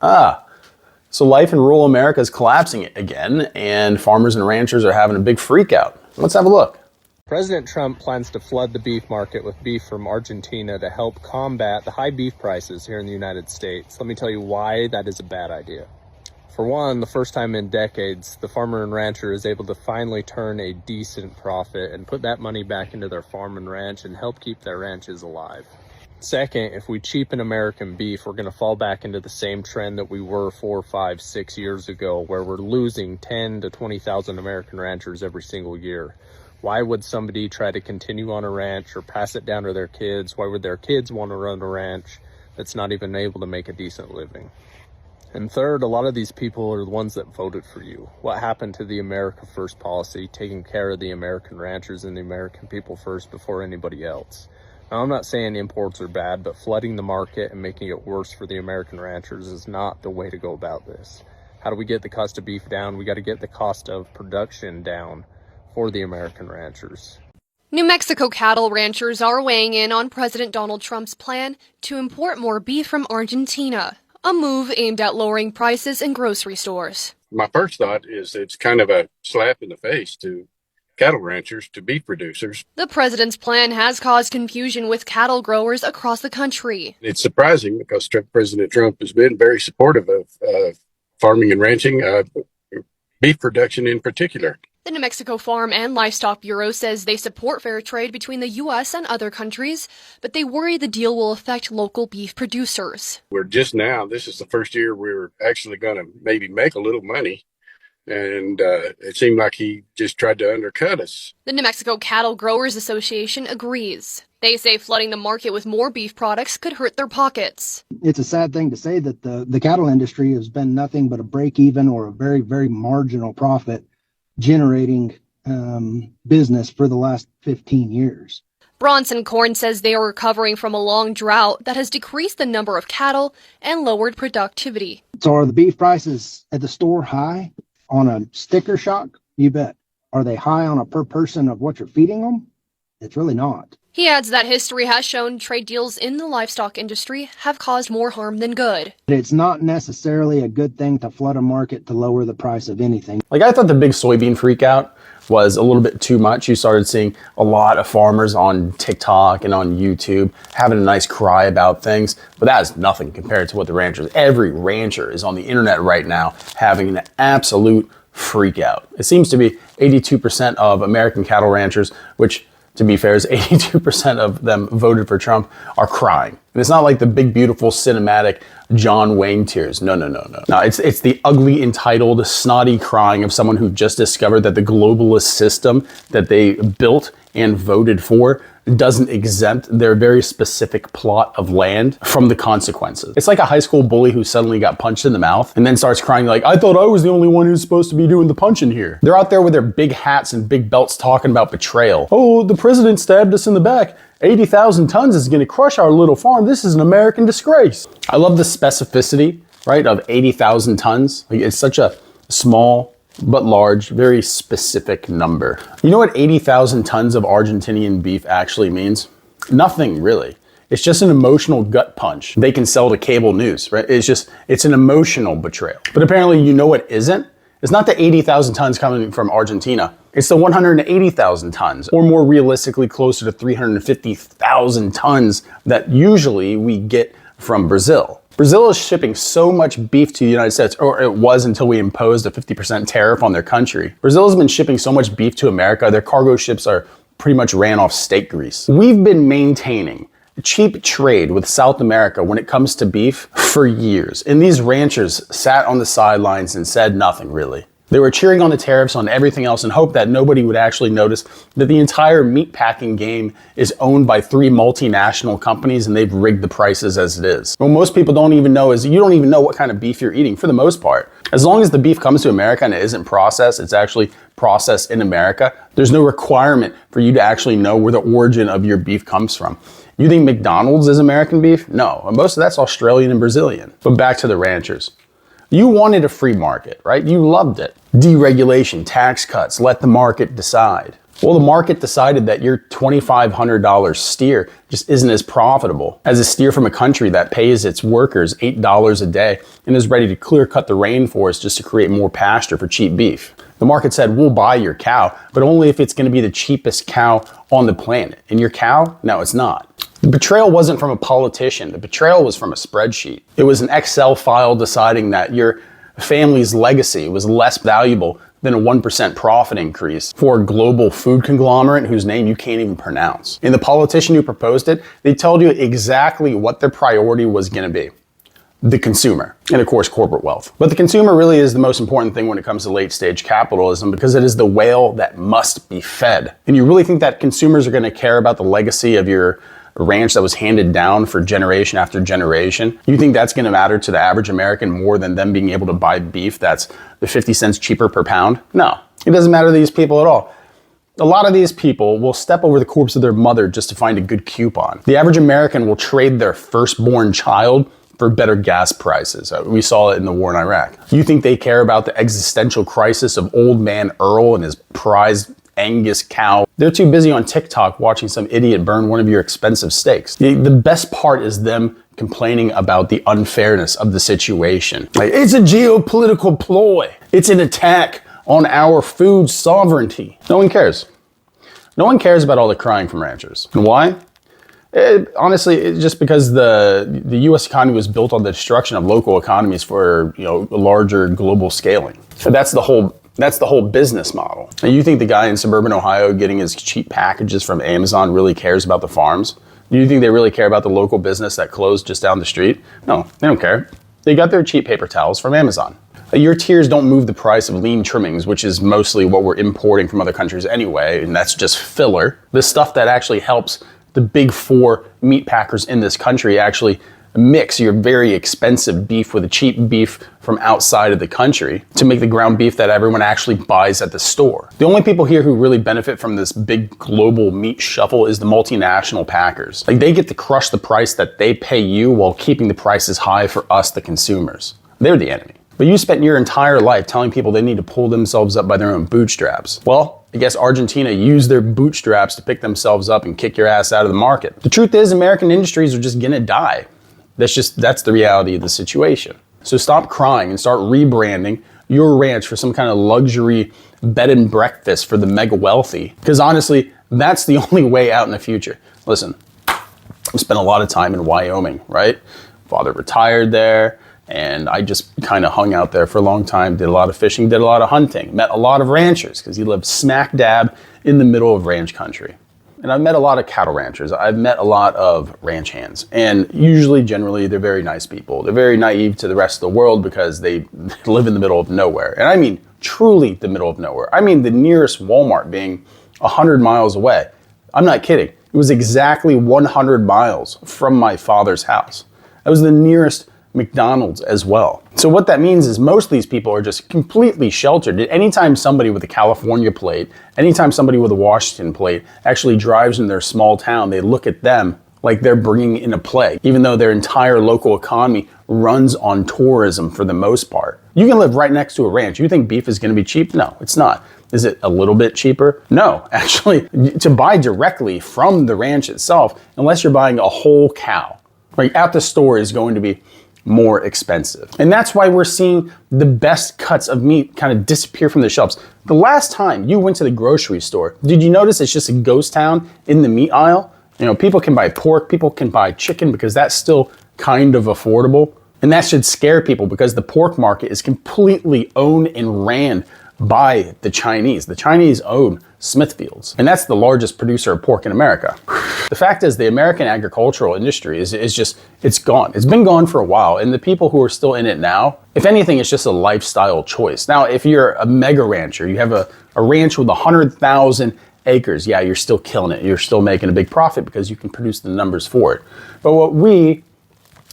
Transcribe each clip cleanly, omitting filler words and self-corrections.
So life in rural America is collapsing again, and farmers and ranchers are having a big freak out. Let's have a look. President Trump plans to flood the beef market with beef from Argentina to help combat the high beef prices here in the United States. Let me tell you why that is a bad idea. For one, the first time in decades, the farmer and rancher is able to finally turn a decent profit and put that money back into their farm and ranch and help keep their ranches alive. Second, if we cheapen American beef, we're going to fall back into the same trend that we were 4, 5, 6 years ago, where we're losing 10 to 20,000 American ranchers every single year. Why would somebody try to continue on a ranch or pass it down to their kids? Why would their kids want to run a ranch that's not even able to make a decent living? And third, a lot of these people are the ones that voted for you. What happened to the America First policy, taking care of the American ranchers and the American people first before anybody else? Now, I'm not saying imports are bad, but flooding the market and making it worse for the American ranchers is not the way to go about this. How do we get the cost of beef down? We got to get the cost of production down for the American ranchers. New Mexico cattle ranchers are weighing in on President Donald Trump's plan to import more beef from Argentina, a move aimed at lowering prices in grocery stores. My first thought is it's kind of a slap in the face to cattle ranchers, to beef producers. The president's plan has caused confusion with cattle growers across the country. It's surprising because President Trump has been very supportive of farming and ranching, beef production in particular. The New Mexico Farm and Livestock Bureau says they support fair trade between the U.S. and other countries, but they worry the deal will affect local beef producers. This is the first year we're actually going to maybe make a little money, and it seemed like he just tried to undercut us. The New Mexico Cattle Growers Association agrees. They say flooding the market with more beef products could hurt their pockets. It's a sad thing to say that the cattle industry has been nothing but a break-even or a very, very marginal profit generating business for the last 15 years. Bronson Corn says they are recovering from a long drought that has decreased the number of cattle and lowered productivity. So are the beef prices at the store high on a sticker shock? You bet. Are they high on a per person of what you're feeding them? It's really not. He adds that history has shown trade deals in the livestock industry have caused more harm than good. It's not necessarily a good thing to flood a market to lower the price of anything. I thought the big soybean freakout was a little bit too much. You started seeing a lot of farmers on TikTok and on YouTube having a nice cry about things, but that is nothing compared to what the ranchers, every rancher is on the internet right now having an absolute freakout. It seems to be 82% of American cattle ranchers, which to be fair, is 82% of them voted for Trump, are crying. And it's not like the big, beautiful, cinematic John Wayne tears. No. No, it's the ugly, entitled, snotty crying of someone who just discovered that the globalist system that they built and voted for doesn't exempt their very specific plot of land from the consequences. It's like a high school bully who suddenly got punched in the mouth and then starts crying like, I thought I was the only one who's supposed to be doing the punching here. They're out there with their big hats and big belts talking about betrayal. Oh, the president stabbed us in the back. 80,000 tons is going to crush our little farm. This is an American disgrace. I love the specificity, right, of 80,000 tons. It's such a small but large, very specific number. You know what 80,000 tons of Argentinian beef actually means? Nothing, really. It's just an emotional gut punch they can sell to cable news, right? It's an emotional betrayal. But apparently, you know what isn't? It's not the 80,000 tons coming from Argentina. It's the 180,000 tons, or more realistically, closer to 350,000 tons that usually we get from Brazil. Brazil is shipping so much beef to the United States, or it was until we imposed a 50% tariff on their country. Brazil has been shipping so much beef to America, their cargo ships are pretty much ran off steak grease. We've been maintaining cheap trade with South America when it comes to beef for years, and these ranchers sat on the sidelines and said nothing really. They were cheering on the tariffs on everything else and hoped that nobody would actually notice that the entire meatpacking game is owned by 3 multinational companies and they've rigged the prices as it is. What most people don't even know is you don't even know what kind of beef you're eating for the most part. As long as the beef comes to America and it isn't processed, it's actually processed in America, there's no requirement for you to actually know where the origin of your beef comes from. You think McDonald's is American beef? No, most of that's Australian and Brazilian. But back to the ranchers. You wanted a free market, right? You loved it. Deregulation, tax cuts, let the market decide. Well, the market decided that your $2,500 steer just isn't as profitable as a steer from a country that pays its workers $8 a day and is ready to clear cut the rainforest just to create more pasture for cheap beef. The market said, we'll buy your cow, but only if it's going to be the cheapest cow on the planet. And your cow? No, it's not. The betrayal wasn't from a politician. The betrayal was from a spreadsheet. It was an Excel file deciding that your family's legacy was less valuable than a 1% profit increase for a global food conglomerate whose name you can't even pronounce. And the politician who proposed it, they told you exactly what their priority was going to be. The consumer, and of course corporate wealth. But the consumer really is the most important thing when it comes to late stage capitalism, because it is the whale that must be fed. And you really think that consumers are going to care about the legacy of your ranch that was handed down for generation after generation? You think that's going to matter to the average American more than them being able to buy beef that's the 50 cents cheaper per pound? No, it doesn't matter to these people at all. A lot of these people will step over the corpse of their mother just to find a good coupon. The average American will trade their firstborn child for better gas prices. We saw it in the war in Iraq. You think they care about the existential crisis of old man Earl and his prized Angus cow? They're too busy on TikTok watching some idiot burn one of your expensive steaks. The best part is them complaining about the unfairness of the situation. Like, it's a geopolitical ploy. It's an attack on our food sovereignty. No one cares. No one cares about all the crying from ranchers. And why? Honestly, it's just because the U.S. economy was built on the destruction of local economies for larger global scaling. So that's the whole business model. Now, you think the guy in suburban Ohio getting his cheap packages from Amazon really cares about the farms? Do you think they really care about the local business that closed just down the street? No, they don't care. They got their cheap paper towels from Amazon. Your tiers don't move the price of lean trimmings, which is mostly what we're importing from other countries anyway, and that's just filler. The stuff that actually helps the big four meat packers in this country actually mix your very expensive beef with a cheap beef from outside of the country to make the ground beef that everyone actually buys at the store. The only people here who really benefit from this big global meat shuffle is the multinational packers. Like, they get to crush the price that they pay you while keeping the prices high for us, the consumers. They're the enemy. But you spent your entire life telling people they need to pull themselves up by their own bootstraps. Well, I guess Argentina used their bootstraps to pick themselves up and kick your ass out of the market. The truth is, American industries are just gonna die. That's the reality of the situation. So stop crying and start rebranding your ranch for some kind of luxury bed and breakfast for the mega wealthy. Because honestly, that's the only way out in the future. Listen, I spent a lot of time in Wyoming, right? Father retired there, and I just kind of hung out there for a long time, did a lot of fishing, did a lot of hunting, met a lot of ranchers because he lived smack dab in the middle of ranch country. And I've met a lot of cattle ranchers. I've met a lot of ranch hands. And usually, generally, they're very nice people. They're very naive to the rest of the world because they live in the middle of nowhere. And I mean, truly the middle of nowhere. I mean, the nearest Walmart being 100 miles away. I'm not kidding. It was exactly 100 miles from my father's house. That was the nearest McDonald's as well. So what that means is most of these people are just completely sheltered. Anytime somebody with a California plate, anytime somebody with a Washington plate actually drives in their small town, they look at them like they're bringing in a plague, even though their entire local economy runs on tourism for the most part. You can live right next to a ranch. You think beef is going to be cheap? No, it's not. Is it a little bit cheaper? No, actually, to buy directly from the ranch itself, unless you're buying a whole cow, right, at the store is going to be more expensive. And that's why we're seeing the best cuts of meat kind of disappear from the shelves. The last time you went to the grocery store, did you notice it's just a ghost town in the meat aisle? People can buy pork, people can buy chicken because that's still kind of affordable. And that should scare people because the pork market is completely owned and ran by the Chinese. The Chinese own Smithfields, and that's the largest producer of pork in America. The fact is, the American agricultural industry is just, it's gone. It's been gone for a while, and the people who are still in it now, if anything, it's just a lifestyle choice. Now, if you're a mega rancher, you have a ranch with 100,000 acres, yeah, you're still killing it. You're still making a big profit because you can produce the numbers for it. But what we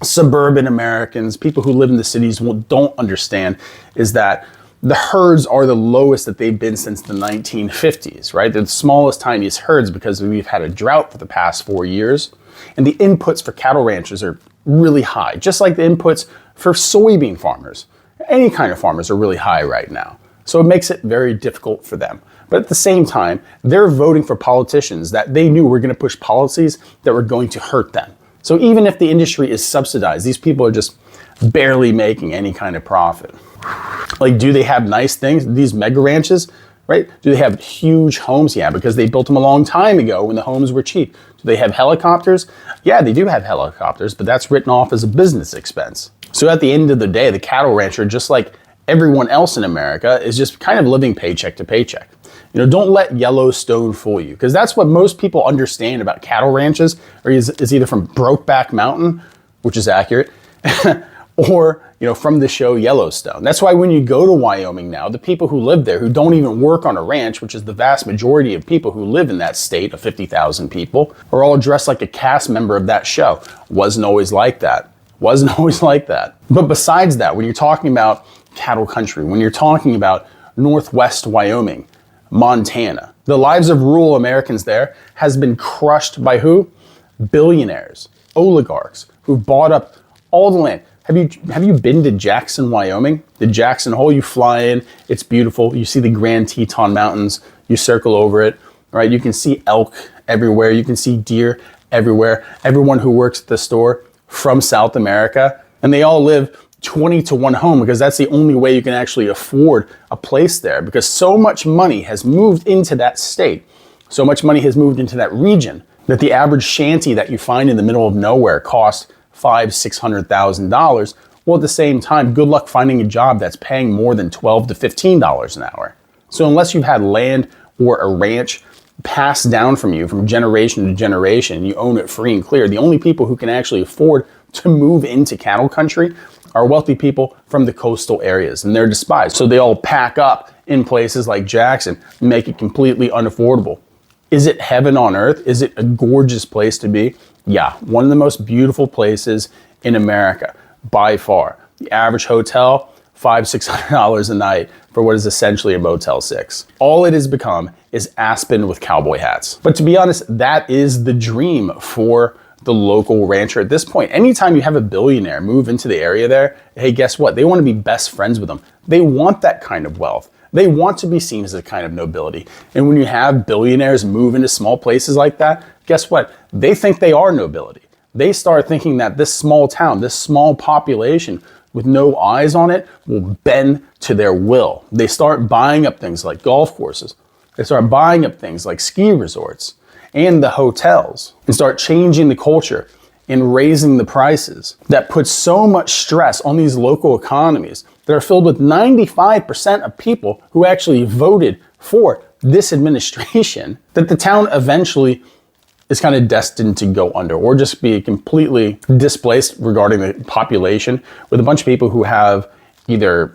suburban Americans, people who live in the cities, don't understand is that the herds are the lowest that they've been since the 1950s, right? They're the smallest, tiniest herds because we've had a drought for the past 4 years. And the inputs for cattle ranchers are really high, just like the inputs for soybean farmers. Any kind of farmers are really high right now. So it makes it very difficult for them. But at the same time, they're voting for politicians that they knew were going to push policies that were going to hurt them. So even if the industry is subsidized, these people are just barely making any kind of profit. Like, do they have nice things? These mega ranches, right? Do they have huge homes? Yeah, because they built them a long time ago when the homes were cheap. Do they have helicopters? Yeah, they do have helicopters, but that's written off as a business expense. So at the end of the day, the cattle rancher, just like everyone else in America, is just kind of living paycheck to paycheck. Don't let Yellowstone fool you, because that's what most people understand about cattle ranches, or is either from Brokeback Mountain, which is accurate, or from the show Yellowstone. That's why when you go to Wyoming now, the people who live there, who don't even work on a ranch, which is the vast majority of people who live in that state of 50,000 people, are all dressed like a cast member of that show. Wasn't always like that. Wasn't always like that. But besides that, when you're talking about cattle country, when you're talking about Northwest Wyoming, Montana, the lives of rural Americans there has been crushed by who? Billionaires, oligarchs, who've bought up all the land. Have you been to Jackson, Wyoming? The Jackson Hole, you fly in, it's beautiful. You see the Grand Teton Mountains, you circle over it, right? You can see elk everywhere. You can see deer everywhere. Everyone who works at the store from South America, and they all live 20 to 1 home, because that's the only way you can actually afford a place there, because so much money has moved into that state. So much money has moved into that region that the average shanty that you find in the middle of nowhere costs $500,000-$600,000. Well, at the same time, good luck finding a job that's paying more than $12 to $15 an hour. So unless you've had land or a ranch passed down from you from generation to generation, you own it free and clear, the only people who can actually afford to move into cattle country are wealthy people from the coastal areas, and they're despised. So they all pack up in places like Jackson and make it completely unaffordable. Is it heaven on earth? Is it a gorgeous place to be? Yeah, one of the most beautiful places in America, by far. The average hotel, $500-$600 a night for what is essentially a Motel 6. All it has become is Aspen with cowboy hats. But to be honest, that is the dream for the local rancher at this point. Anytime you have a billionaire move into the area there, hey, guess what? They want to be best friends with them. They want that kind of wealth. They want to be seen as a kind of nobility. And when you have billionaires move into small places like that, guess what? They think they are nobility. They start thinking that this small town, this small population with no eyes on it will bend to their will. They start buying up things like golf courses. They start buying up things like ski resorts and the hotels, and start changing the culture and raising the prices. That puts so much stress on these local economies that are filled with 95% of people who actually voted for this administration, that the town eventually is kind of destined to go under, or just be completely displaced regarding the population, with a bunch of people who have either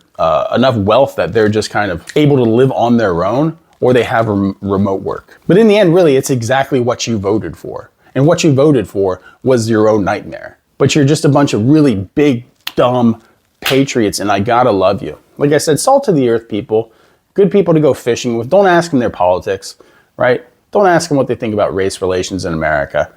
enough wealth that they're just kind of able to live on their own, or they have remote work. But in the end, really, it's exactly what you voted for. And what you voted for was your own nightmare. But you're just a bunch of really big, dumb patriots, and I gotta love you. Like I said, salt of the earth people, good people to go fishing with. Don't ask them their politics, right? Don't ask them what they think about race relations in America.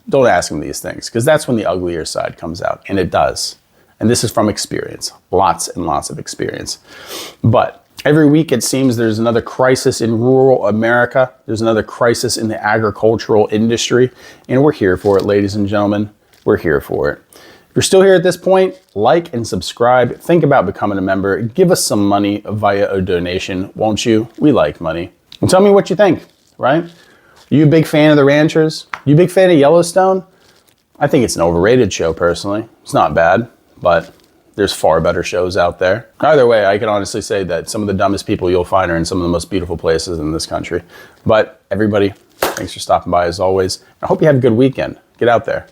Don't ask them these things, because that's when the uglier side comes out, and it does. And this is from experience, lots and lots of experience. But every week it seems there's another crisis in rural America. There's another crisis in the agricultural industry, and we're here for it, ladies and gentlemen. We're here for it. If you're still here at this point, like and subscribe. Think about becoming a member. Give us some money via a donation, won't you? We like money. And tell me what you think, right? Are you a big fan of the ranchers? You a big fan of Yellowstone? I think it's an overrated show, personally. It's not bad, but there's far better shows out there. Either way, I can honestly say that some of the dumbest people you'll find are in some of the most beautiful places in this country. But everybody, thanks for stopping by as always. I hope you have a good weekend. Get out there.